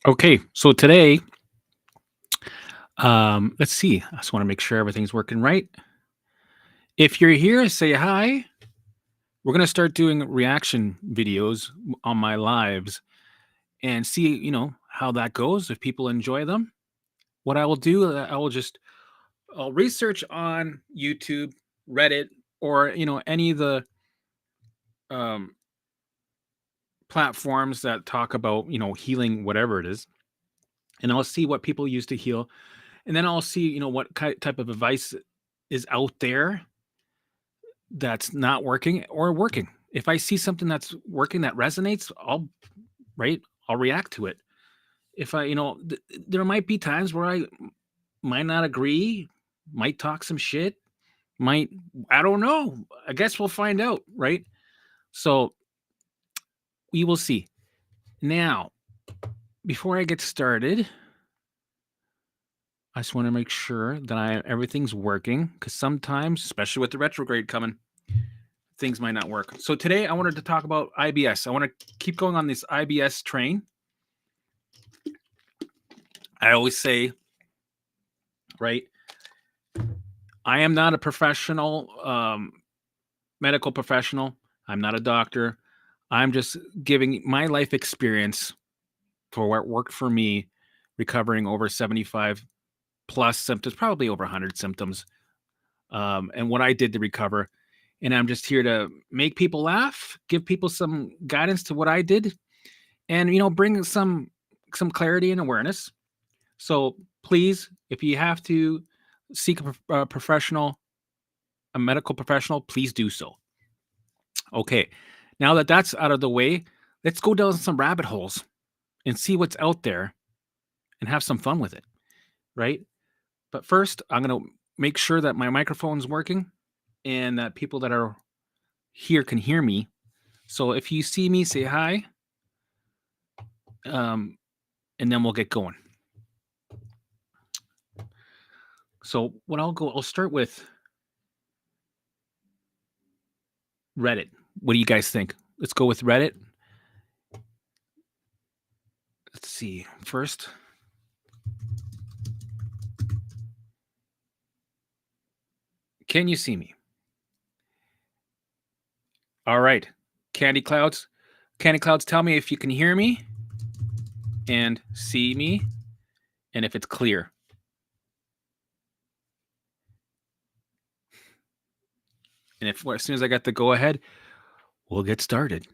Okay, so today, let's see. I just want to make sure everything's working right. If you're here, say hi. We're gonna start doing reaction videos on my lives and see, how that goes. If people enjoy them, what I will do, I'll research on YouTube, Reddit, or any of the um, platforms that talk about healing, whatever it is, and I'll see what people use to heal, and then I'll see what type of advice is out there that's not working or working. If I see something that's working that resonates, right, I'll react to it. If there might be times where I might not agree, might talk some shit, might I don't know. I guess we'll find out, right? So we will see. Now, before I get started, I just want to make sure that everything's working because sometimes, especially with the retrograde coming, things might not work. So today I wanted to talk about IBS. I want to keep going on this IBS train. I always say, right, I am not a professional, medical professional. I'm not a doctor. I'm just giving my life experience for what worked for me, recovering over 75 plus symptoms, probably over 100 symptoms, and what I did to recover. And I'm just here to make people laugh, give people some guidance to what I did, and bring some clarity and awareness. So please, if you have to seek a professional, a medical professional, please do so. Okay, now that that's out of the way, let's go down some rabbit holes and see what's out there and have some fun with it, right? But first, I'm going to make sure that my microphone's working and that people that are here can hear me. So if you see me, say hi, um, and then we'll get going. So I'll start with Reddit. What do you guys think? Let's go with Reddit. Let's see. First, can you see me? All right. Candy Clouds. Candy Clouds, tell me if you can hear me and see me and if it's clear. And if as soon as I got the go ahead, we'll get started.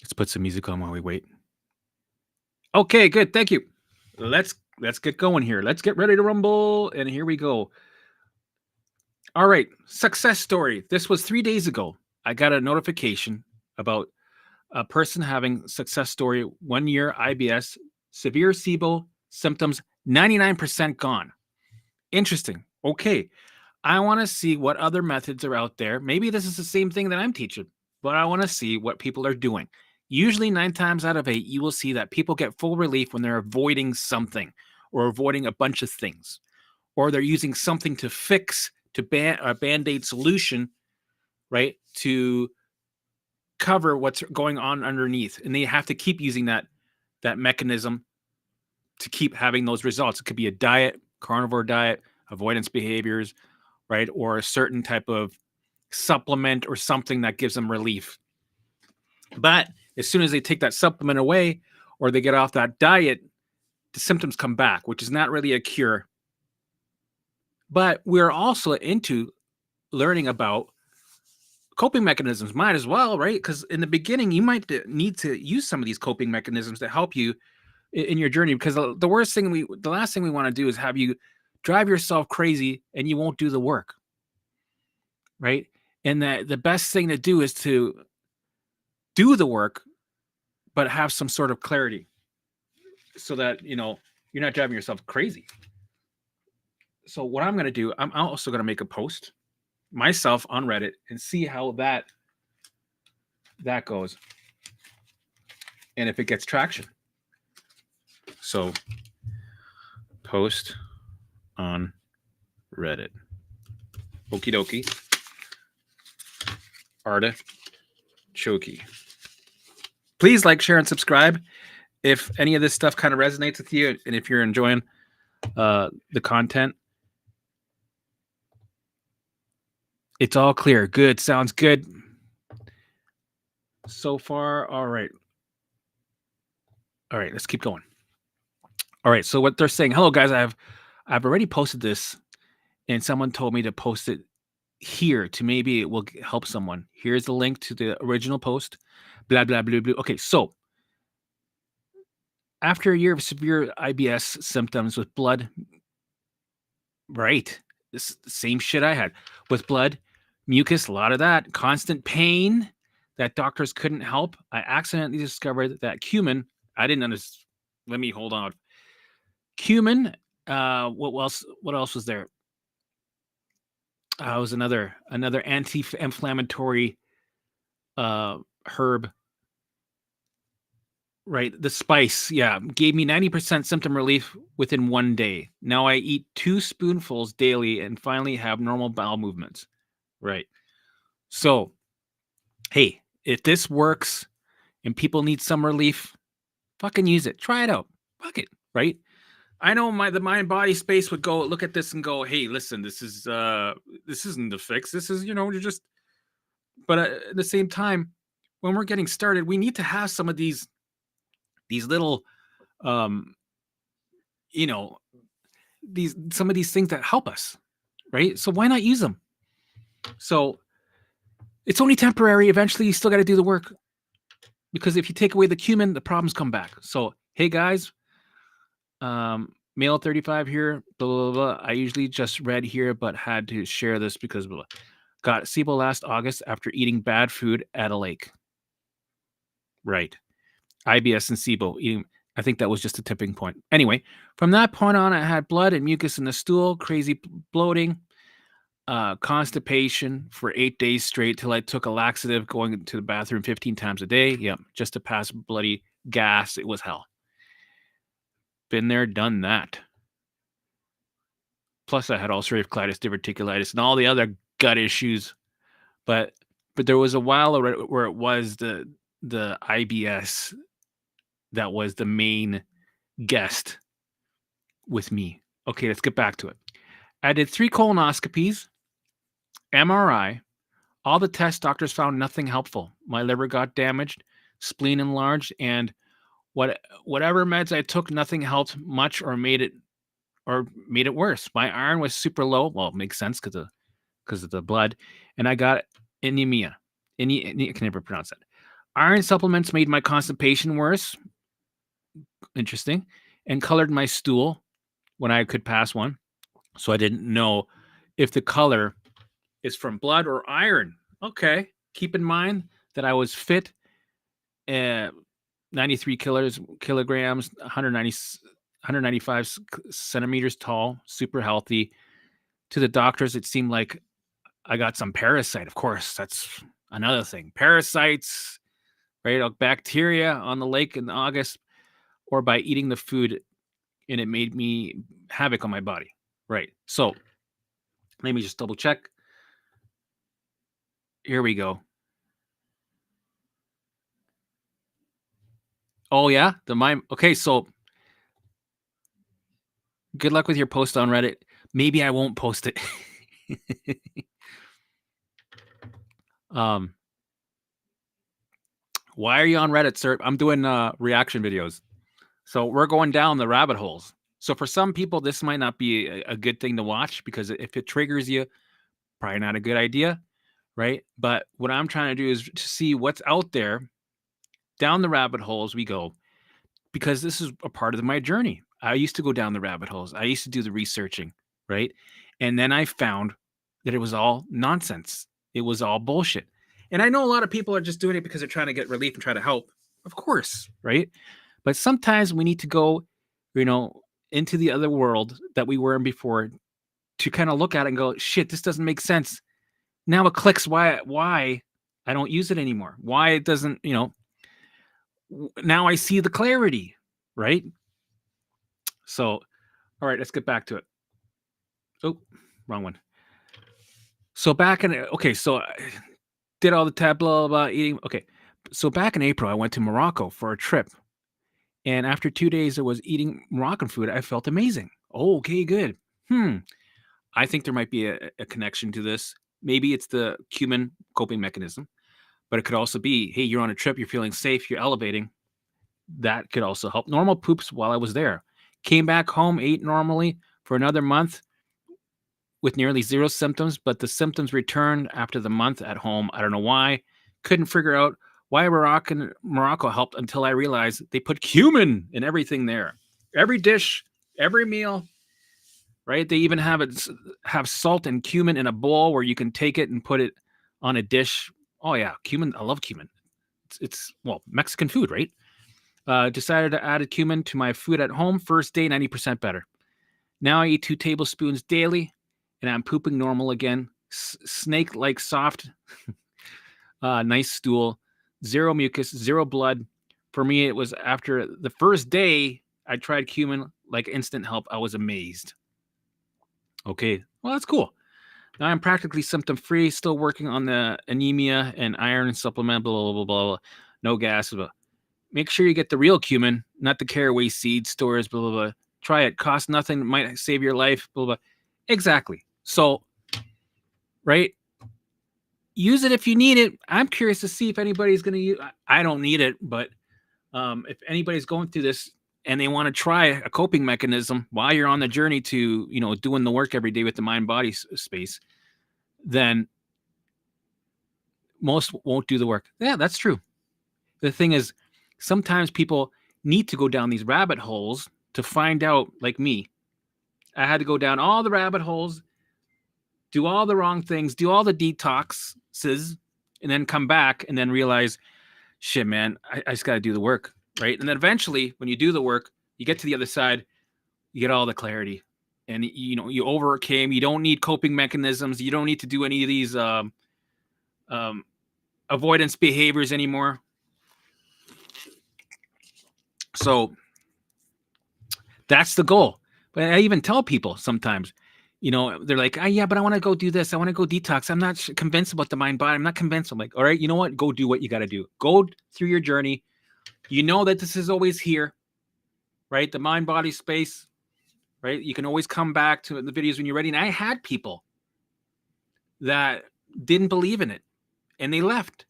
Let's put some music on while we wait. Okay, good. Thank you. Let's get going here. Let's get ready to rumble. And here we go. All right. Success story. This was 3 days ago. I got a notification about a person having success story 1 year IBS, severe Sibo symptoms, 99% gone. Interesting. Okay. I want to see what other methods are out there. Maybe this is the same thing that I'm teaching, but I want to see what people are doing. Usually 9 times out of 8, you will see that people get full relief when they're avoiding something or avoiding a bunch of things, or they're using something to fix to a band-aid solution, right? To cover what's going on underneath. And they have to keep using that mechanism to keep having those results. It could be a diet, carnivore diet, avoidance behaviors, right? Or a certain type of supplement or something that gives them relief. But as soon as they take that supplement away or they get off that diet, the symptoms come back, which is not really a cure. But we're also into learning about coping mechanisms, might as well, right? Because in the beginning, you might need to use some of these coping mechanisms to help you in your journey. Because the last thing we want to do is have you drive yourself crazy and you won't do the work, right? And the best thing to do is to do the work, but have some sort of clarity so that, you're not driving yourself crazy. So what I'm going to do, I'm also going to make a post myself on Reddit and see how that goes and if it gets traction. So post on Reddit. Okie dokie. Artichoke. Please like, share, and subscribe if any of this stuff kind of resonates with you, and if you're enjoying the content. It's all clear. Good. Sounds good. So far, all right. All right, let's keep going. All right, so what they're saying, hello guys, I've already posted this, and someone told me to post it here to maybe it will help someone. Here's the link to the original post. Blah blah blah blah. Okay, so after a year of severe IBS symptoms with blood, right? This same shit I had with blood, mucus, a lot of that, constant pain that doctors couldn't help. I accidentally discovered that cumin. I didn't understand. Let me hold on. Cumin. What else? What else was there? It was another anti-inflammatory herb. Right, the spice, yeah, gave me 90% symptom relief within 1 day. Now I eat 2 spoonfuls daily and finally have normal bowel movements. Right. So, hey, if this works and people need some relief, fucking use it. Try it out. Fuck it, right? I know the mind body space would go look at this and go, "Hey, listen, this isn't the fix. This is, you're just." But at the same time, when we're getting started, we need to have some of these little you know, some of these things that help us, right? So why not use them? So it's only temporary. Eventually, you still got to do the work, because if you take away the cumin, the problems come back. So hey guys, male 35 here, blah blah blah. I usually just read here, but had to share this because blah, blah. Got Sibo last August after eating bad food at a lake. Right, IBS and Sibo eating. I think that was just a tipping point. Anyway, from that point on, I had blood and mucus in the stool, crazy bloating, constipation for 8 days straight till I took a laxative, going to the bathroom 15 times a day. Yep, just to pass bloody gas. It was hell. Been there, done that. Plus, I had ulcerative colitis, diverticulitis, and all the other gut issues. But there was a while where it was the IBS that was the main guest with me. Okay, let's get back to it. I did 3 colonoscopies, MRI. All the tests, doctors found nothing helpful. My liver got damaged, spleen enlarged, and whatever meds I took, nothing helped much or made it worse. My iron was super low. Well, it makes sense because of the blood, and I got anemia. I can never pronounce that. Iron supplements made my constipation worse. Interesting. And colored my stool when I could pass one. So I didn't know if the color is from blood or iron. Okay. Keep in mind that I was fit, 93 kilograms, 195 centimeters tall, super healthy. To the doctors, it seemed like I got some parasite. Of course, that's another thing. Parasites, right? Bacteria on the lake in August, or by eating the food, and it made me havoc on my body. Right. So let me just double check. Here we go. Oh yeah, okay, so good luck with your post on Reddit. Maybe I won't post it. Why are you on Reddit, sir? I'm doing reaction videos. So we're going down the rabbit holes. So for some people, this might not be a good thing to watch, because if it triggers you, probably not a good idea, right? But what I'm trying to do is to see what's out there. Down the rabbit holes we go, because this is a part of my journey. I used to go down the rabbit holes. I used to do the researching, right? And then I found that it was all nonsense. It was all bullshit. And I know a lot of people are just doing it because they're trying to get relief and try to help. Of course, right? But sometimes we need to go, into the other world that we were in before, to kind of look at it and go, shit, this doesn't make sense. Now it clicks why I don't use it anymore. Why it doesn't, now I see the clarity, right? So, all right, let's get back to it. Oh, wrong one. So back in okay, so I did all the tab blah, blah, blah, eating. Okay. So back in April, I went to Morocco for a trip. And after 2 days I was eating Moroccan food, I felt amazing. Oh, okay, good. Hmm. I think there might be a connection to this. Maybe it's the Cumin coping mechanism, but it could also be, hey, you're on a trip, you're feeling safe, you're elevating. That could also help. Normal poops while I was there. Came back home, ate normally for another month with nearly zero symptoms, but the symptoms returned after the month at home. I don't know why. Couldn't figure out why Morocco helped until I realized they put cumin in everything there. Every dish, every meal, right? They even have salt and cumin in a bowl where you can take it and put it on a dish. Oh yeah, cumin. I love cumin. It's well Mexican food, right? Decided to add a cumin to my food at home. First day, 90% better. Now I eat 2 tablespoons daily, and I'm pooping normal again. Snake-like soft, nice stool, zero mucus, zero blood. For me, it was after the first day I tried cumin, like instant help. I was amazed. Okay, well that's cool. Now I'm practically symptom-free, still working on the anemia and iron supplement. Blah blah blah blah. Blah. No gas. Blah. Make sure you get the real cumin, not the caraway seed stores. Blah blah blah. Try it. Cost nothing. Might save your life. Blah blah. Exactly. So, right? Use it if you need it. I'm curious to see if anybody's going to use. I don't need it, but if anybody's going through this and they want to try a coping mechanism while you're on the journey to, doing the work every day with the mind body space, then most won't do the work. Yeah, that's true. The thing is, sometimes people need to go down these rabbit holes to find out, like me. I had to go down all the rabbit holes, do all the wrong things, do all the detoxes, and then come back and then realize, shit, man, I just got to do the work, right? And then eventually, when you do the work, you get to the other side, you get all the clarity, and you overcame. You don't need coping mechanisms. You don't need to do any of these avoidance behaviors anymore. So that's the goal. But I even tell people sometimes, they're like, yeah, but I want to go do this. I want to go detox. I'm not convinced about the mind body. I'm not convinced. I'm like, all right, you know what? Go do what you got to do. Go through your journey. You know that this is always here, right? The mind body space, right? You can always come back to the videos when you're ready. And I had people that didn't believe in it and they left,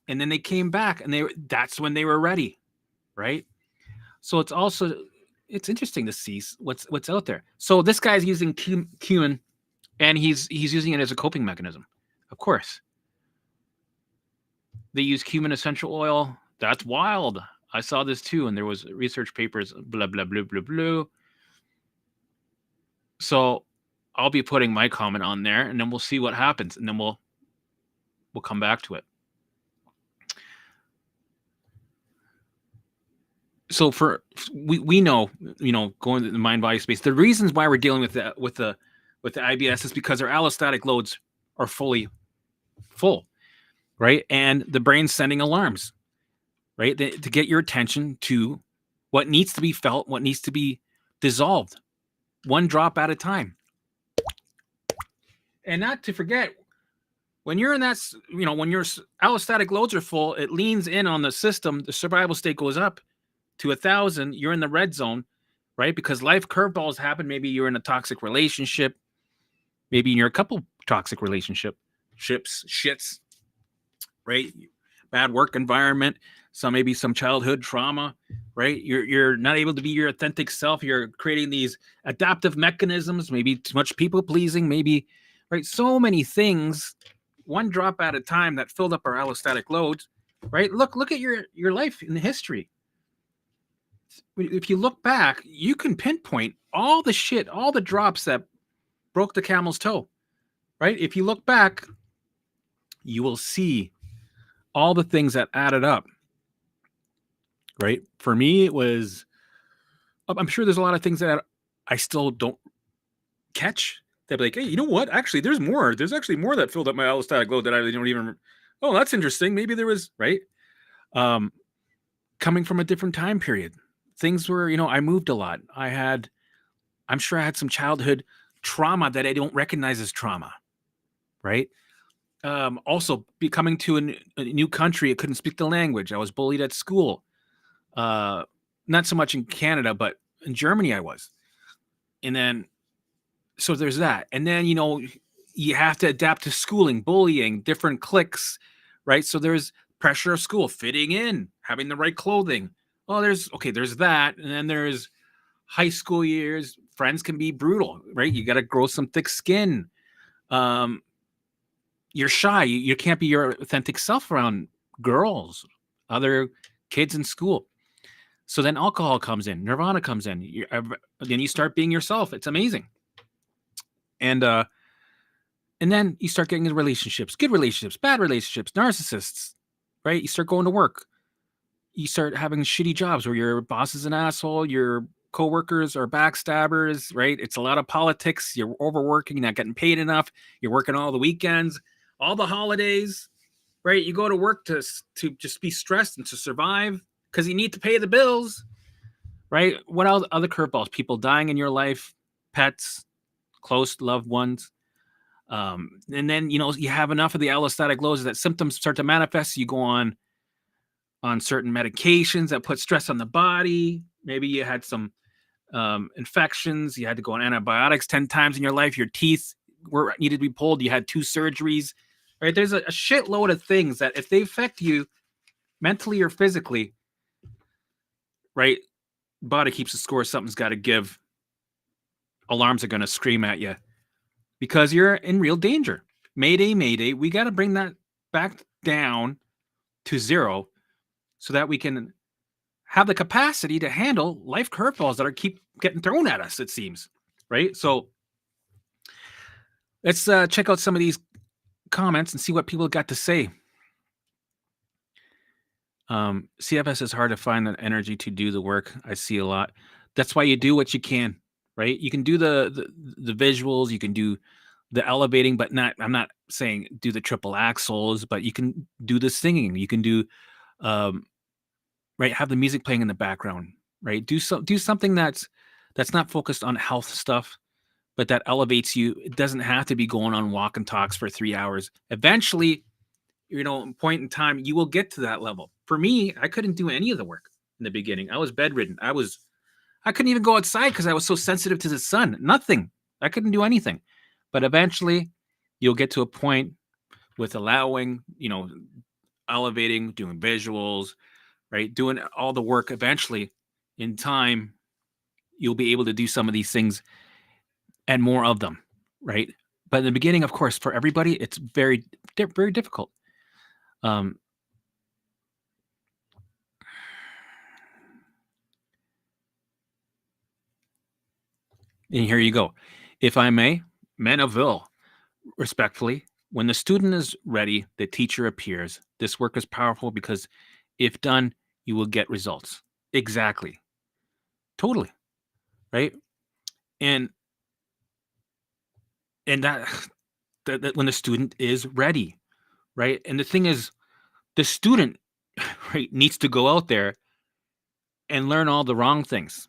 and then they came back, and that's when they were ready, right? So it's interesting to see what's out there. So this guy's using cumin, and he's using it as a coping mechanism. Of course, they use cumin essential oil. That's wild. I saw this too, and there was research papers. Blah blah blah blah blah. So I'll be putting my comment on there, and then we'll see what happens, and then we'll come back to it. So we know, going to the mind body space, the reasons why we're dealing with the IBS is because our allostatic loads are fully full, right? And the brain's sending alarms, right? To get your attention to what needs to be felt, what needs to be dissolved, one drop at a time. And not to forget, when you're in that, when your allostatic loads are full, it leans in on the system, the survival state goes up to 1,000, you're in the red zone, right? Because life curveballs happen. Maybe you're in a toxic relationship. Maybe you're a couple toxic shits, right? Bad work environment. Maybe some childhood trauma, right? You're not able to be your authentic self. You're creating these adaptive mechanisms. Maybe too much people pleasing. Maybe, right? So many things, one drop at a time, that filled up our allostatic loads, right? Look at your life in history. If you look back, you can pinpoint all the shit, all the drops that broke the camel's toe, right? If you look back, you will see all the things that added up, right? For me, it was, I'm sure there's a lot of things that I still don't catch. They'd be like, hey, you know what? Actually, there's more. There's actually more that filled up my allostatic load that I don't even, oh, that's interesting. Maybe there was, right? Coming from a different time period. Things were, I moved a lot. I'm sure I had some childhood trauma that I don't recognize as trauma, right? Also, coming to a new country, I couldn't speak the language. I was bullied at school. Not so much in Canada, but in Germany, I was. And then, so there's that. And then, you have to adapt to schooling, bullying, different cliques, right? So there's pressure of school, fitting in, having the right clothing. Oh, there's that. And then there's high school years. Friends can be brutal, right? You got to grow some thick skin. Um, you're shy. You can't be your authentic self around girls, other kids in school. So then alcohol comes in, Nirvana comes in. Then you start being yourself. It's amazing. And then you start getting into relationships, good relationships, bad relationships, narcissists, right? You start going to work. You start having shitty jobs where your boss is an asshole, your coworkers are backstabbers, right? It's a lot of politics. You're overworking, you're not getting paid enough. You're working all the weekends, all the holidays, right? You go to work to just be stressed and to survive because you need to pay the bills, right? What else? Other curveballs? People dying in your life, pets, close loved ones. And then you have enough of the allostatic lows that symptoms start to manifest. You go on certain medications that put stress on the body. Maybe you had some infections. You had to go on antibiotics 10 times in your life. Your teeth needed to be pulled. You had 2 surgeries. Right? There's a shitload of things that if they affect you mentally or physically, right? Body keeps the score. Something's got to give. Alarms are going to scream at you because you're in real danger. Mayday, mayday. We got to bring that back down to 0 so that we can have the capacity to handle life curveballs that keep getting thrown at us, it seems. Right? So let's check out some of these comments and see what people got to say. CFS is hard to find the energy to do the work. I see a lot. That's why you do what you can, right? You can do the visuals, you can do the elevating, but I'm not saying do the triple axles, but you can do the singing. You can do, right, have the music playing in the background, right? Do something that's not focused on health stuff, but that elevates you. It doesn't have to be going on walk and talks for 3 hours. Eventually, point in time, you will get to that level. For me, I couldn't do any of the work in the beginning. I was bedridden. I couldn't even go outside because I was so sensitive to the sun. Nothing. I couldn't do anything. But eventually, you'll get to a point with allowing, elevating, doing visuals, right? Doing all the work. Eventually, in time, you'll be able to do some of these things and more of them, right? But in the beginning, of course, for everybody, it's very, very difficult. And here you go. If I may, Manaville, respectfully, when the student is ready, the teacher appears. This work is powerful because if done, you will get results. Exactly. Totally. Right. And that when the student is ready, right? And the thing is, the student, right, needs to go out there and learn all the wrong things,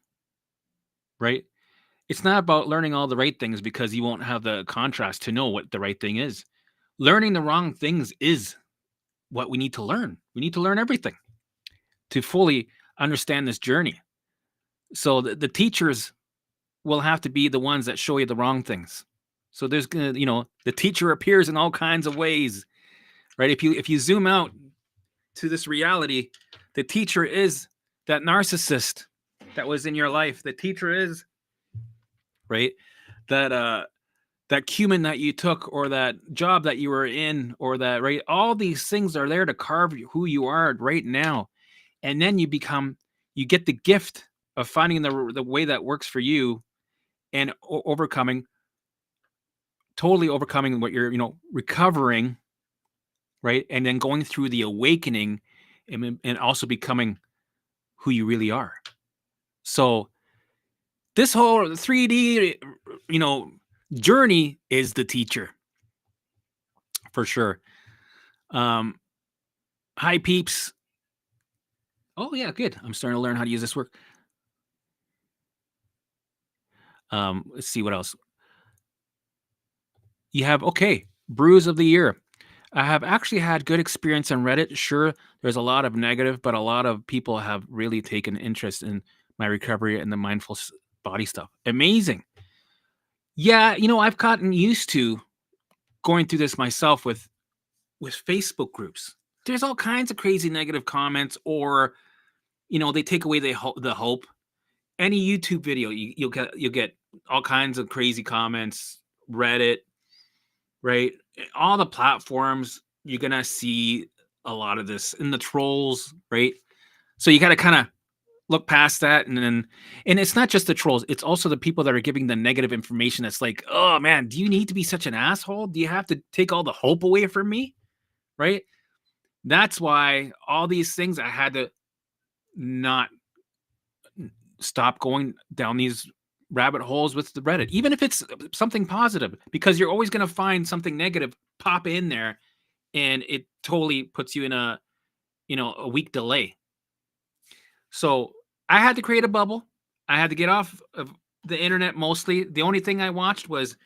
right? It's not about learning all the right things because you won't have the contrast to know what the right thing is. Learning the wrong things is what we need to learn. We need to learn everything to fully understand this journey. So the teachers will have to be the ones that show you the wrong things. So there's gonna, the teacher appears in all kinds of ways, right? If you zoom out to this reality, the teacher is that narcissist that was in your life. The teacher is, right, that Cumin that you took, or that job that you were in, or that, right, all these things are there to carve who you are right now. And then you get the gift of finding the way that works for you and totally overcoming what you're, recovering, right? And then going through the awakening and also becoming who you really are. So this whole 3D, journey is the teacher for sure. Hi peeps. Oh yeah, good. I'm starting to learn how to use this work. Let's see what else. You have, okay, Brews of the year. I have actually had good experience on Reddit. Sure, there's a lot of negative, but a lot of people have really taken interest in my recovery and the mindful body stuff. Amazing. Yeah, I've gotten used to going through this myself with Facebook groups. There's all kinds of crazy negative comments, or they take away the hope. Any YouTube video, you'll get all kinds of crazy comments. Reddit, right? All the platforms, you're gonna see a lot of this in the trolls, right? So you got to kind of look past that, and it's not just the trolls; it's also the people that are giving the negative information. That's like, oh man, do you need to be such an asshole? Do you have to take all the hope away from me, right? That's why all these things I had to not stop going down these rabbit holes with the Reddit, even if it's something positive, because you're always going to find something negative pop in there, and it totally puts you in a week delay. So I had to create a bubble. I had to get off of the internet mostly. The only thing I watched was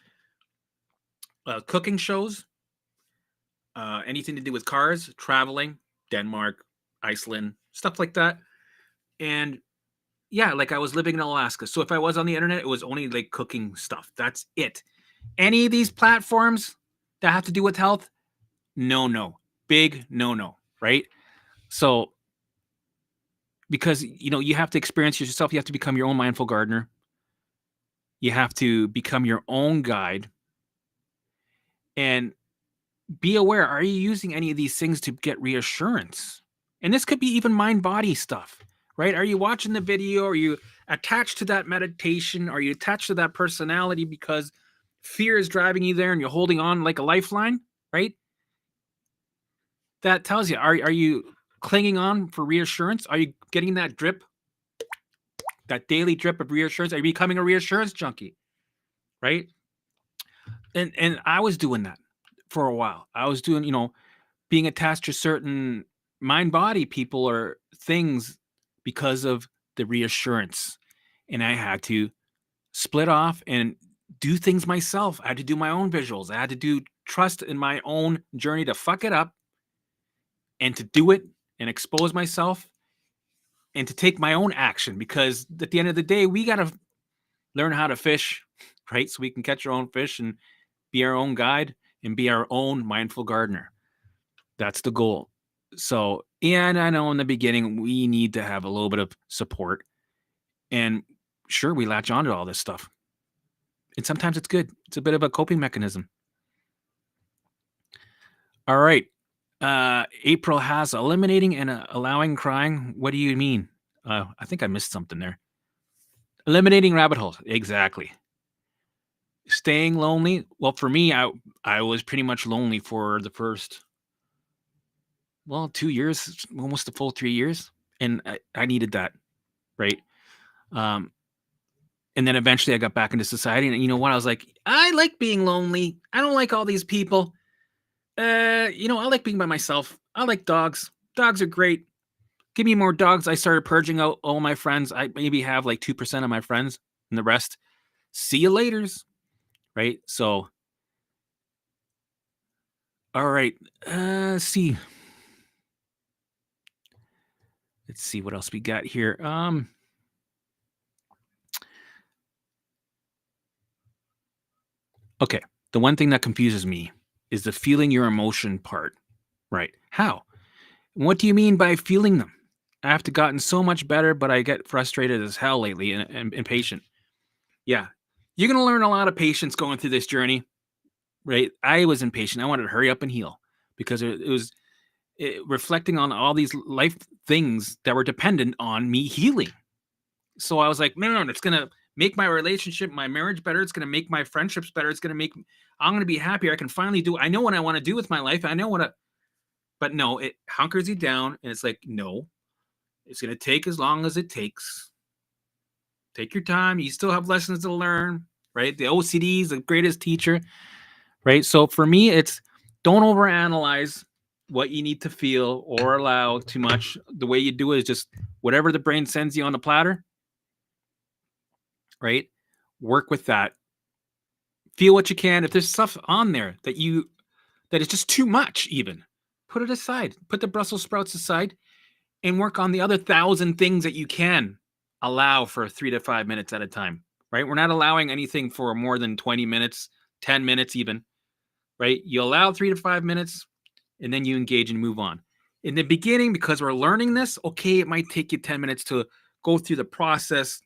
cooking shows, anything to do with cars, traveling, Denmark, Iceland, stuff like that. And yeah, like I was living in Alaska. So if I was on the internet, it was only like cooking stuff. That's it. Any of these platforms that have to do with health, no. Big no, right? So because you have to experience yourself, you have to become your own mindful gardener. You have to become your own guide and be aware, are you using any of these things to get reassurance? And this could be even mind body stuff, right? Are you watching the video? Are you attached to that meditation? Are you attached to that personality because fear is driving you there and you're holding on like a lifeline, right? That tells you, are you clinging on for reassurance? Are you getting that drip, that daily drip of reassurance? Are you becoming a reassurance junkie, right? And I was doing that for a while. I was doing, being attached to certain mind body people or things because of the reassurance. And I had to split off and do things myself. I had to do my own visuals. I had to do trust in my own journey to fuck it up and to do it and expose myself and to take my own action, because at the end of the day, we got to learn how to fish, right? So we can catch our own fish and be our own guide and be our own mindful gardener. That's the goal. So, and I know in the beginning, we need to have a little bit of support. And sure, we latch on to all this stuff. And sometimes it's good. It's a bit of a coping mechanism. All right. April has eliminating and allowing crying. What do you mean? I think I missed something there. Eliminating rabbit holes. Exactly. Staying lonely. Well, for me, I was pretty much lonely for the first 2 years, almost the full 3 years. And I needed that, right? And then eventually I got back into society. And you know what? I was like, I like being lonely. I don't like all these people. I like being by myself. I like dogs. Dogs are great. Give me more dogs. I started purging out all my friends. I maybe have like 2% of my friends, and the rest, see you laters. Right? So, all right. Let's see what else we got here. Okay. The one thing that confuses me is the feeling your emotion part. Right? How? What do you mean by feeling them? I have to gotten so much better, but I get frustrated as hell lately and impatient. Yeah. You're going to learn a lot of patience going through this journey, right? I was impatient. I wanted to hurry up and heal because it was reflecting on all these life things that were dependent on me healing. So I was like, no, it's going to make my relationship, my marriage better. It's going to make my friendships better. It's going to make, I'm going to be happier. I can finally do, I know what I want to do with my life. I know what but no, it hunkers you down. And it's like, no, it's going to take as long as it takes. Take your time. You still have lessons to learn, right? The OCD is the greatest teacher, right? So for me, it's don't overanalyze what you need to feel or allow too much. The way you do it is just whatever the brain sends you on the platter, right? Work with that. Feel what you can. If there's stuff on there that you that is just too much, even. Put it aside. Put the Brussels sprouts aside and work on the other 1,000 things that you can allow for 3 to 5 minutes at a time, right? We're not allowing anything for more than 20 minutes, 10 minutes, even, right? You allow 3 to 5 minutes and then you engage and move on. In the beginning, because we're learning this, okay, it might take you 10 minutes to go through the process,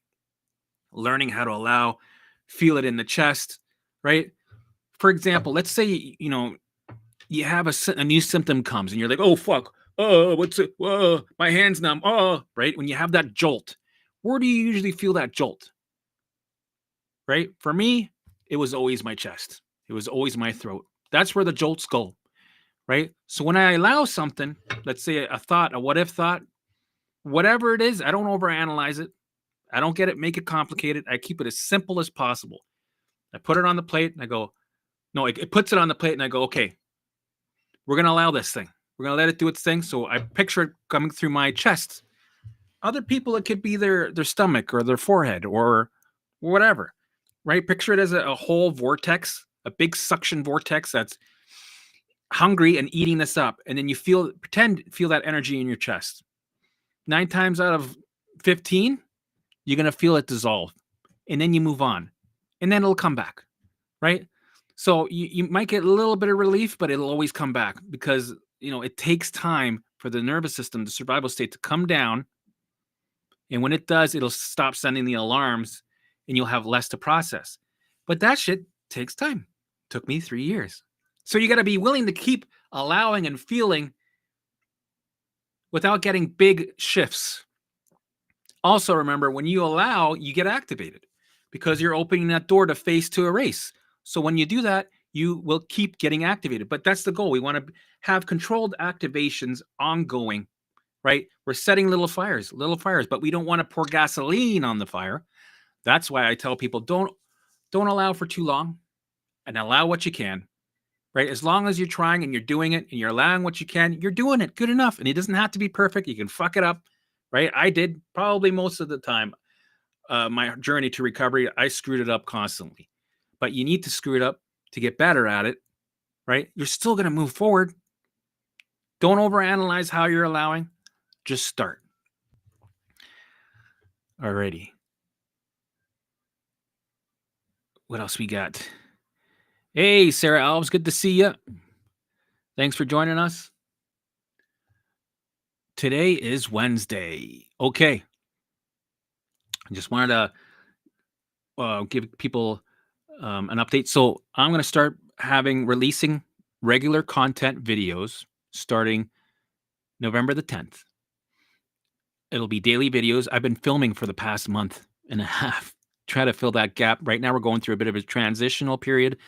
learning how to allow, feel it in the chest, right? For example, let's say, you have a new symptom comes and you're like, oh, fuck. Oh, what's it? Whoa, my hand's numb. Oh, right. When you have that jolt, where do you usually feel that jolt? Right. For me, it was always my chest. It was always my throat. That's where the jolts go. Right. So when I allow something, let's say a thought, a what if thought, whatever it is, I don't overanalyze it. I don't get it, make it complicated. I keep it as simple as possible. I put it on the plate and I go, no, it puts it on the plate and I go, okay, we're going to allow this thing. We're going to let it do its thing. So I picture it coming through my chest. Other people, it could be their stomach or their forehead or whatever, right? Picture it as a whole vortex, a big suction vortex that's hungry and eating this up. And then you feel that energy in your chest. 9 times out of 15, you're going to feel it dissolve. And then you move on. And then it'll come back, right? So you might get a little bit of relief, but it'll always come back because, it takes time for the nervous system, the survival state to come down. And when it does, it'll stop sending the alarms and you'll have less to process. But that shit takes time. Took me 3 years. So you got to be willing to keep allowing and feeling without getting big shifts. Also, remember when you allow, you get activated because you're opening that door to face to erase. So when you do that, you will keep getting activated. But that's the goal. We want to have controlled activations ongoing, right? We're setting little fires, but we don't want to pour gasoline on the fire. That's why I tell people don't allow for too long and allow what you can, right? As long as you're trying and you're doing it and you're allowing what you can, you're doing it good enough. And it doesn't have to be perfect. You can fuck it up, right? I did probably most of the time. My journey to recovery, I screwed it up constantly. But you need to screw it up to get better at it, right? You're still going to move forward. Don't overanalyze how you're allowing. Just start. Alrighty. What else we got? Hey, Sarah Alves, good to see you. Thanks for joining us. Today is Wednesday. Okay. I just wanted to give people an update. So I'm going to start releasing regular content videos starting November the 10th. It'll be daily videos. I've been filming for the past month and a half. Try to fill that gap. Right now, we're going through a bit of a transitional period,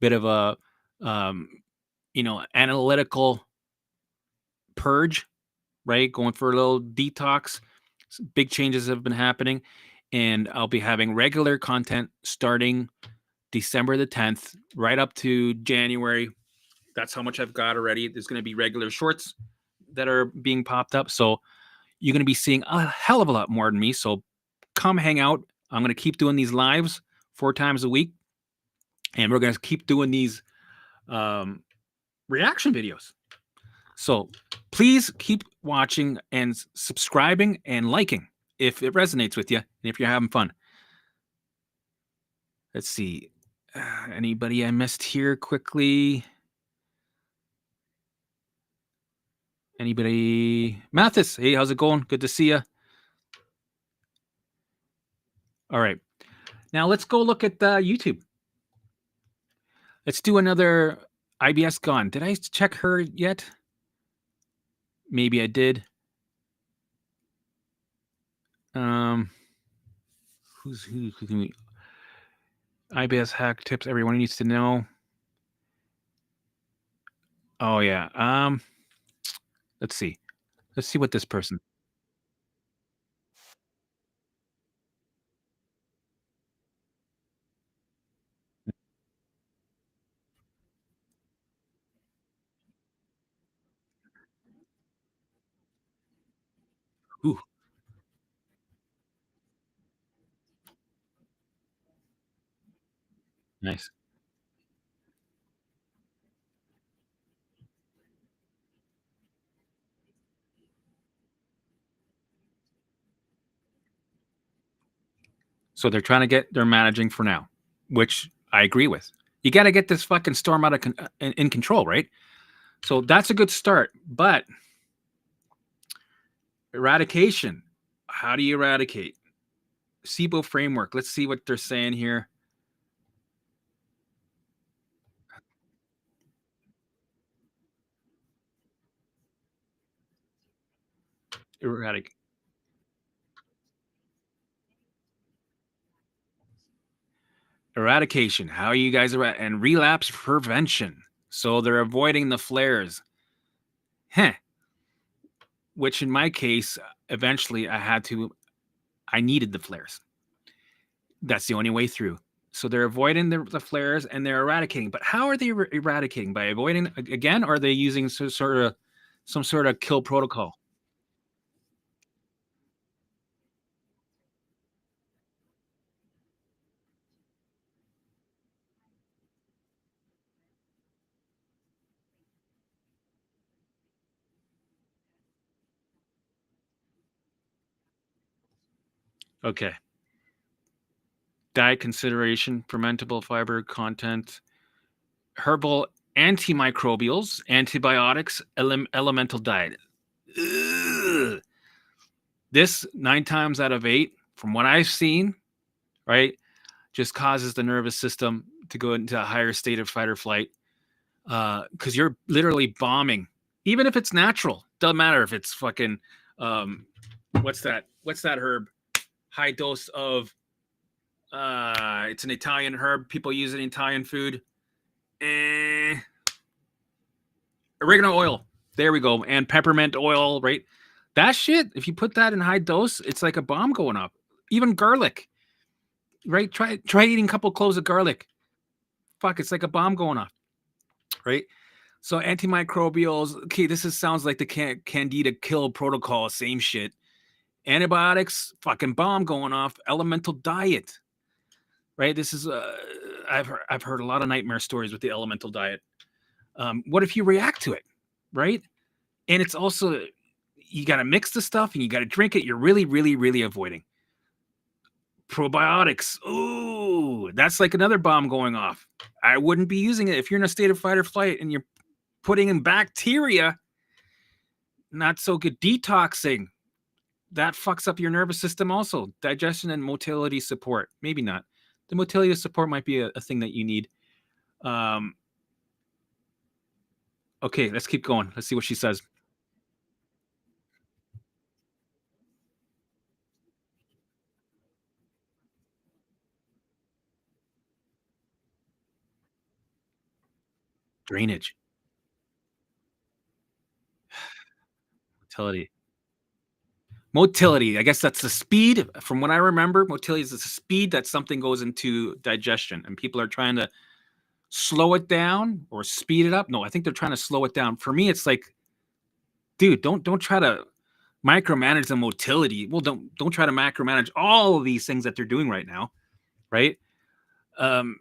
bit of a, analytical purge, right? Going for a little detox. Big changes have been happening. And I'll be having regular content starting December the 10th, right up to January. That's how much I've got already. There's going to be regular shorts that are being popped up. So you're going to be seeing a hell of a lot more than me. So come hang out. I'm going to keep doing these lives 4 times a week. And we're going to keep doing these reaction videos. So please keep watching and subscribing and liking if it resonates with you and if you're having fun. Let's see. Anybody I missed here quickly? Anybody? Mathis, hey, how's it going? Good to see you. All right. Now let's go look at YouTube. Let's do another IBS Gone. Did I check her yet? Maybe I did. Who can we? IBS hack tips everyone needs to know. Oh yeah. Let's see. Let's see what this person. Ooh, nice. So they're managing for now, which I agree with. You got to get this fucking storm out of in control, right? So that's a good start. But eradication, how do you eradicate? Sibo framework. Let's see what they're saying here. Erratic eradication. How are you guys and relapse prevention? So they're avoiding the flares. Heh. Which in my case, eventually I needed the flares. That's the only way through. So they're avoiding the flares and they're eradicating. But how are they eradicating? By avoiding again, or are they using some sort of kill protocol? Okay. Diet consideration, fermentable fiber content, herbal antimicrobials, antibiotics, elemental diet. Ugh. This 9 times out of 8, from what I've seen, right, just causes the nervous system to go into a higher state of fight or flight because you're literally bombing. Even if it's natural, doesn't matter if it's fucking what's that? What's that herb? High dose of it's an Italian herb. People use it in Italian food. Eh, oregano oil. There we go. And peppermint oil, right? That shit, if you put that in high dose, it's like a bomb going up. Even garlic, right? Try eating a couple cloves of garlic. Fuck, it's like a bomb going off, right? So antimicrobials. Okay, sounds like the candida kill protocol. Same shit. Antibiotics. Fucking bomb going off. Elemental diet. Right. This is. I've heard a lot of nightmare stories with the elemental diet. What if you react to it, right? And it's also you got to mix the stuff and you got to drink it. You're really, really, really avoiding probiotics. Ooh, that's like another bomb going off. I wouldn't be using it if you're in a state of fight or flight and you're putting in bacteria. Not so good. Detoxing that fucks up your nervous system also. Digestion and motility support. Maybe not. The motility support might be a thing that you need. Um, okay, let's keep going. Let's see what she says. Drainage, motility. Motility. I guess that's the speed. From what I remember, motility is the speed that something goes into digestion, and people are trying to slow it down or speed it up. No, I think they're trying to slow it down. For me, it's like, dude, don't try to micromanage the motility. Well, don't try to macromanage all of these things that they're doing right now, right? Um,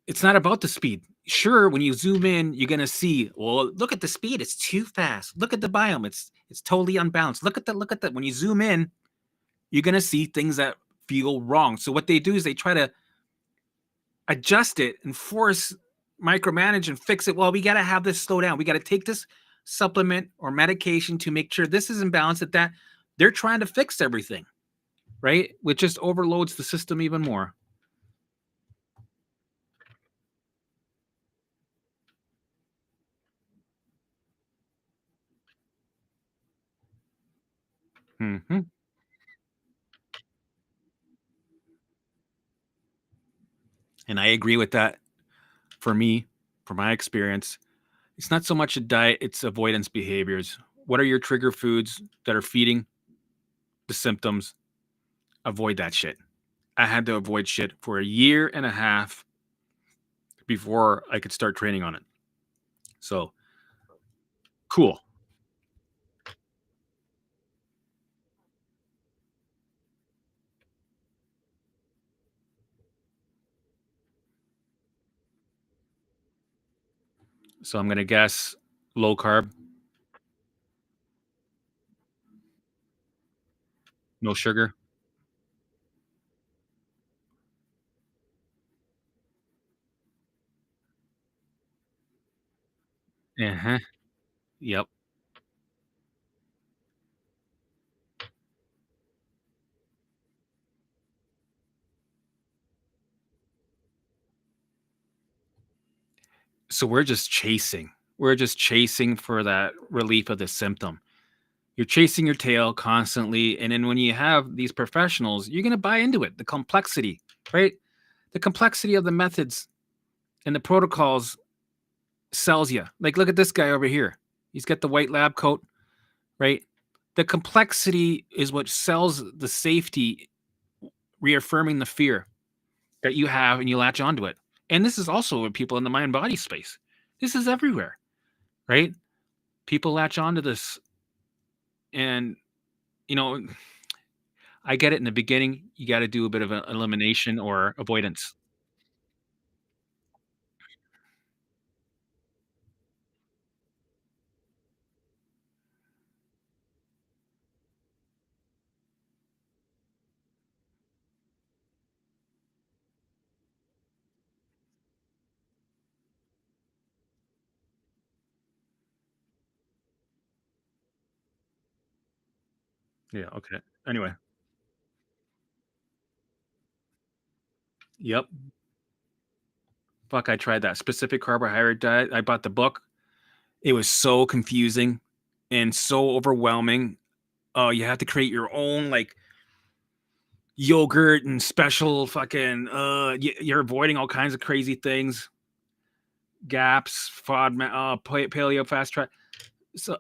it's not about the speed. Sure, when you zoom in, you're gonna see, well, look at the speed, it's too fast. Look at the biome, it's totally unbalanced. Look at that. When you zoom in, you're gonna see things that feel wrong. So what they do is they try to adjust it and force micromanage and fix it. Well, we gotta have this slow down. We gotta take this supplement or medication to make sure this is in balance at that. They're trying to fix everything, right? Which just overloads the system even more. Hmm. And I agree with that. For me, from my experience, it's not so much a diet, it's avoidance behaviors. What are your trigger foods that are feeding the symptoms? Avoid that shit. I had to avoid shit for a year and a half before I could start training on it. So cool. So I'm going to guess low carb, no sugar. Uh-huh. Yep. So we're just chasing. We're just chasing for that relief of the symptom. You're chasing your tail constantly, and then when you have these professionals, you're gonna buy into it. The complexity, right? The complexity of the methods and the protocols sells you. Like, look at this guy over here. He's got the white lab coat, right? The complexity is what sells the safety, reaffirming the fear that you have and you latch onto it. And this is also with people in the mind body space. This is everywhere, right? People latch onto this. And, you know, I get it in the beginning. You got to do a bit of an elimination or avoidance. Yeah. Okay. Anyway. Yep. Fuck. I tried that specific carbohydrate diet. I bought the book. It was so confusing and so overwhelming. Oh, you have to create your own like yogurt and special fucking you're avoiding all kinds of crazy things, gaps, paleo fast track. So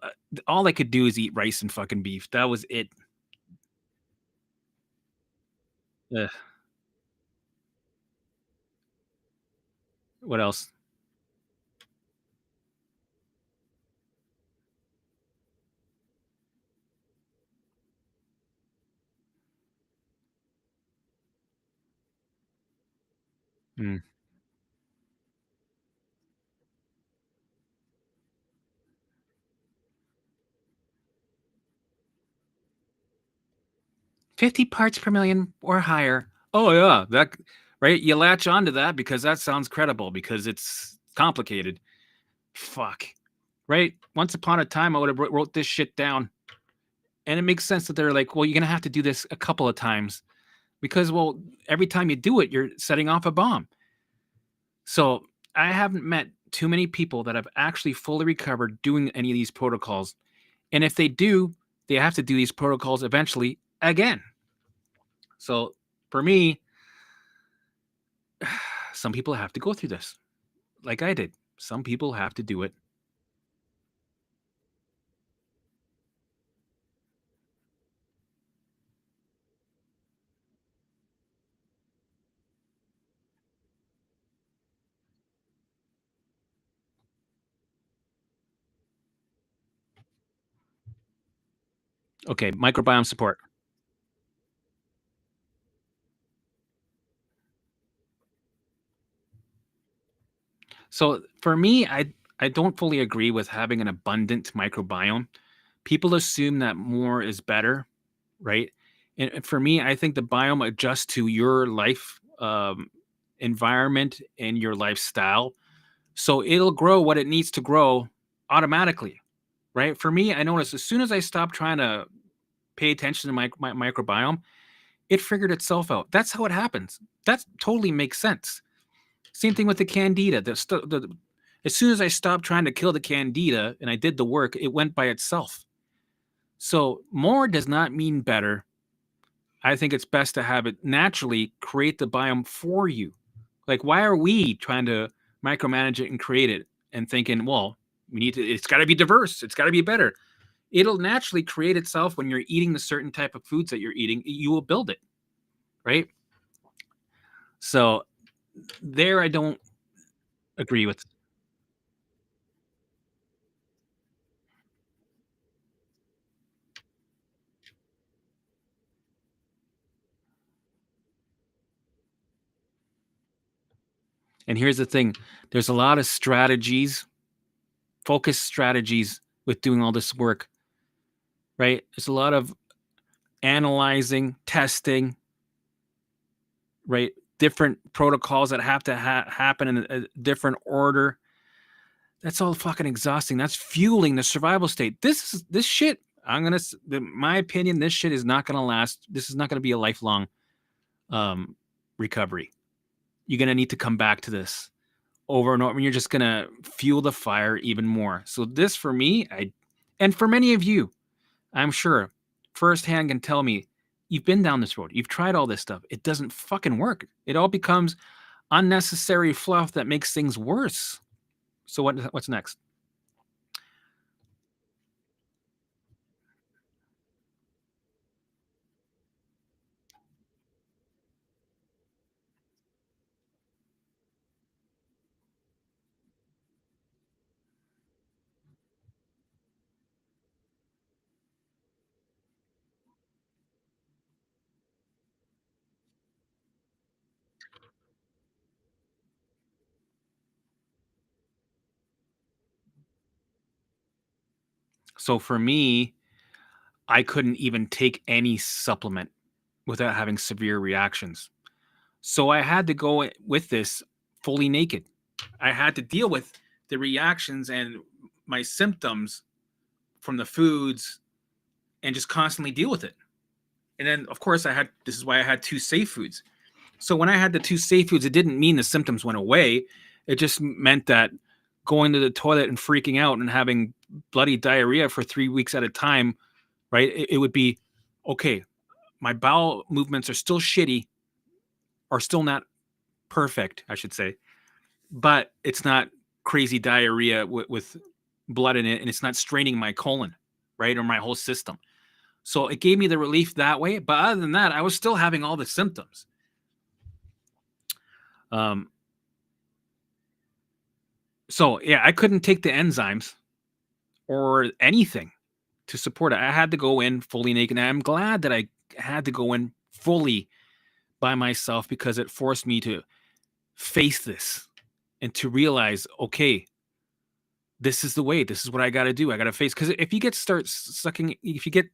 all I could do is eat rice and fucking beef. That was it. Ugh, what else? Mm. 50 parts per million or higher. Oh yeah, that right. You latch onto that because that sounds credible because it's complicated. Fuck. Right. Once upon a time, I would have wrote this shit down, and it makes sense that they're like, well, you're gonna have to do this a couple of times because, well, every time you do it, you're setting off a bomb. So I haven't met too many people that have actually fully recovered doing any of these protocols. And if they do, they have to do these protocols eventually again. So for me, some people have to go through this like I did. Some people have to do it. Okay, microbiome support. So for me, I don't fully agree with having an abundant microbiome. People assume that more is better, right? And for me, I think the biome adjusts to your life environment and your lifestyle. So it'll grow what it needs to grow automatically, right? For me, I noticed as soon as I stopped trying to pay attention to my microbiome, it figured itself out. That's how it happens. That totally makes sense. Same thing with the candida. As soon as I stopped trying to kill the candida and I did the work, it went by itself. So more does not mean better. I think it's best to have it naturally create the biome for you. Like, why are we trying to micromanage it and create it and thinking, well, we need to, it's got to be diverse, it's got to be better. It'll naturally create itself when you're eating the certain type of foods that you're eating. You will build it, right? So there, I don't agree with. And here's the thing: there's a lot of strategies, focus strategies with doing all this work, right? There's a lot of analyzing, testing, right? Different protocols that have to happen in a different order. That's all fucking exhausting. That's fueling the survival state. This shit. My opinion. This shit is not gonna last. This is not gonna be a lifelong um, recovery. You're gonna need to come back to this over and over, and you're just gonna fuel the fire even more. So this for me, and for many of you, I'm sure, firsthand can tell me you've been down this road. You've tried all this stuff. It doesn't fucking work. It all becomes unnecessary fluff that makes things worse. So what's next? So for me, I couldn't even take any supplement without having severe reactions. So I had to go with this fully naked. I had to deal with the reactions and my symptoms from the foods and just constantly deal with it. And then, of course, this is why I had two safe foods. So when I had the two safe foods, it didn't mean the symptoms went away. It just meant that going to the toilet and freaking out and having bloody diarrhea for 3 weeks at a time, right? It would be okay. My bowel movements are still shitty, are still not perfect, I should say, but it's not crazy diarrhea with blood in it, and it's not straining my colon, right, or my whole system. So it gave me the relief that way. But other than that, I was still having all the symptoms. Um, so yeah, I couldn't take the enzymes or anything to support it. I had to go in fully naked. And I'm glad that I had to go in fully by myself because it forced me to face this and to realize, okay, this is the way. This is what I got to do. I got to face because if you get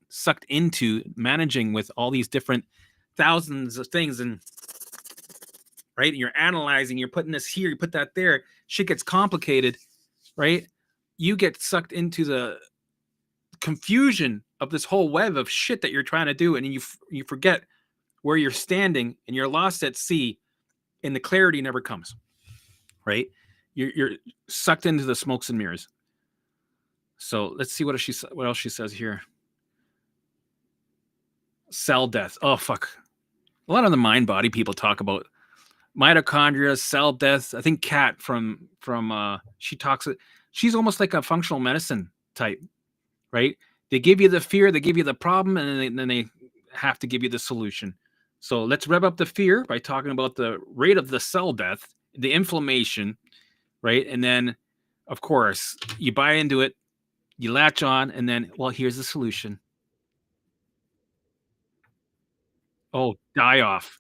sucked into managing with all these different thousands of things and right, and you're analyzing, you're putting this here, you put that there, shit gets complicated, right? You get sucked into the confusion of this whole web of shit that you're trying to do, and you forget where you're standing, and you're lost at sea, and the clarity never comes, right? You're sucked into the smokes and mirrors. So let's see what else she says here. Cell death. Oh fuck. A lot of the mind body people talk about mitochondria, cell death. I think Kat from she talks. She's almost like a functional medicine type, right? They give you the fear, they give you the problem, and then they have to give you the solution. So let's rev up the fear by talking about the rate of the cell death, the inflammation, right? And then, of course, you buy into it, you latch on, and then, well, here's the solution. Oh, die off.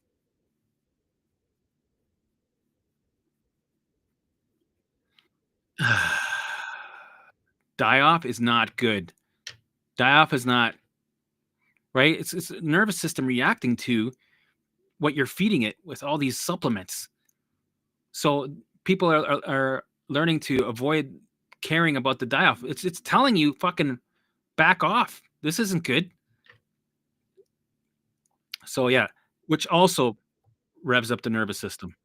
Die off is not good. Die off is not right. It's a nervous system reacting to what you're feeding it with all these supplements. So people are learning to avoid caring about the die off. It's telling you fucking back off. This isn't good. So yeah, which also revs up the nervous system.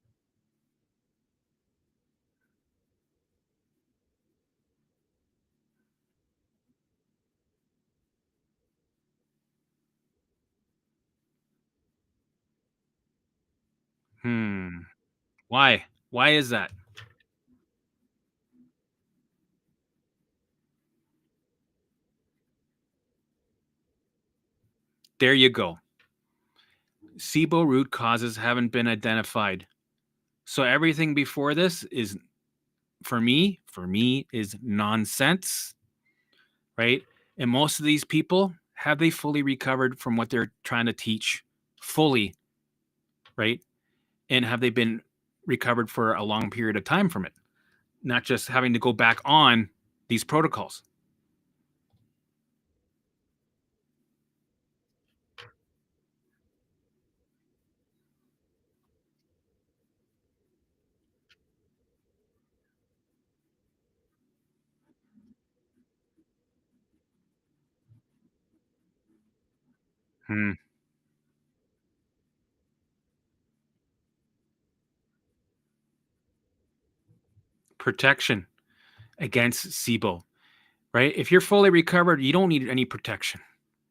Hmm. Why? Why is that? There you go. Sibo root causes haven't been identified. So everything before this is for me is nonsense, right? And most of these people have they fully recovered from what they're trying to teach fully, right? And have they been recovered for a long period of time from it? Not just having to go back on these protocols. Hmm. Protection against Sibo, right? If you're fully recovered, you don't need any protection.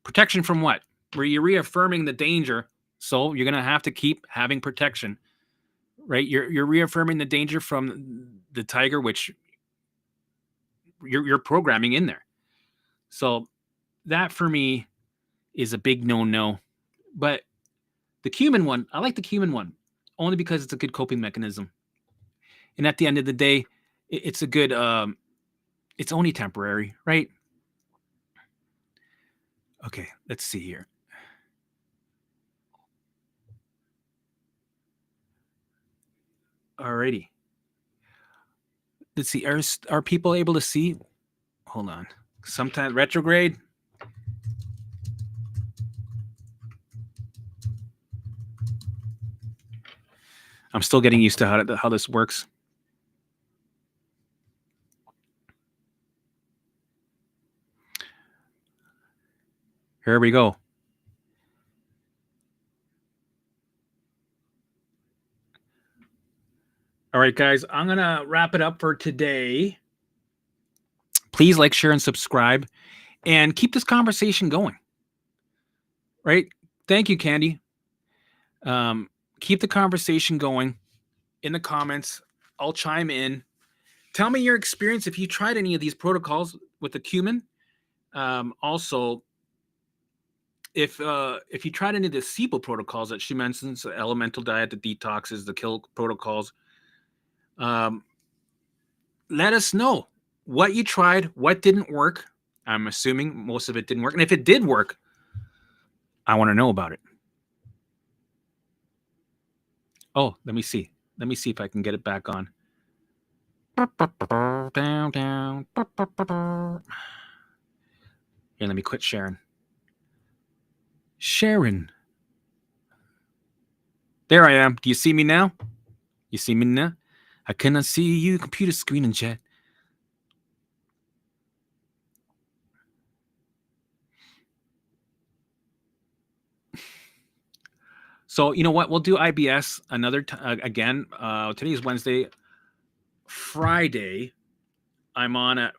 Protection from what? Where you're reaffirming the danger, so you're gonna have to keep having protection, right? You're reaffirming the danger from the tiger, which you're programming in there. So that for me is a big no. But the Cumin one, I like the Cumin one only because it's a good coping mechanism. And at the end of the day, it's a good. It's only temporary, right? Okay, let's see here. Alrighty. Let's see. Are people able to see? Hold on. Sometimes retrograde. I'm still getting used to how this works. Here we go. All right, guys, I'm going to wrap it up for today. Please like, share, and subscribe and keep this conversation going. Right? Thank you, Candy. Keep the conversation going in the comments. I'll chime in. Tell me your experience if you tried any of these protocols with the Cumin. Also, if you tried any of the Sibo protocols that she mentions, the elemental diet, the detoxes, the kill protocols, let us know what you tried, what didn't work. I'm assuming most of it didn't work. And if it did work, I want to know about it. Oh, let me see. Let me see if I can get it back on. Down. Here, let me quit sharing. Sharon. There I am. Do you see me now? You see me now? I cannot see you. Computer screen and chat. So you know what? We'll do IBS another time again. Today is Wednesday. Friday, I'm on at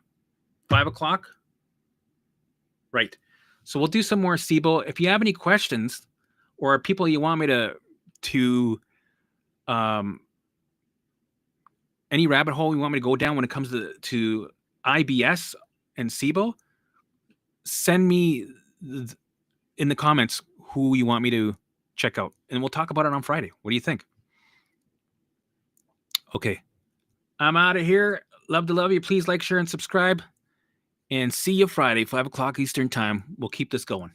5:00. Right. So we'll do some more Sibo. If you have any questions or people you want me to any rabbit hole you want me to go down when it comes to IBS and Sibo, send me in the comments who you want me to check out, and we'll talk about it on Friday. What do you think? Okay, I'm out of here. Love to love you. Please like, share, and subscribe. And see you Friday, 5:00 Eastern time. We'll keep this going.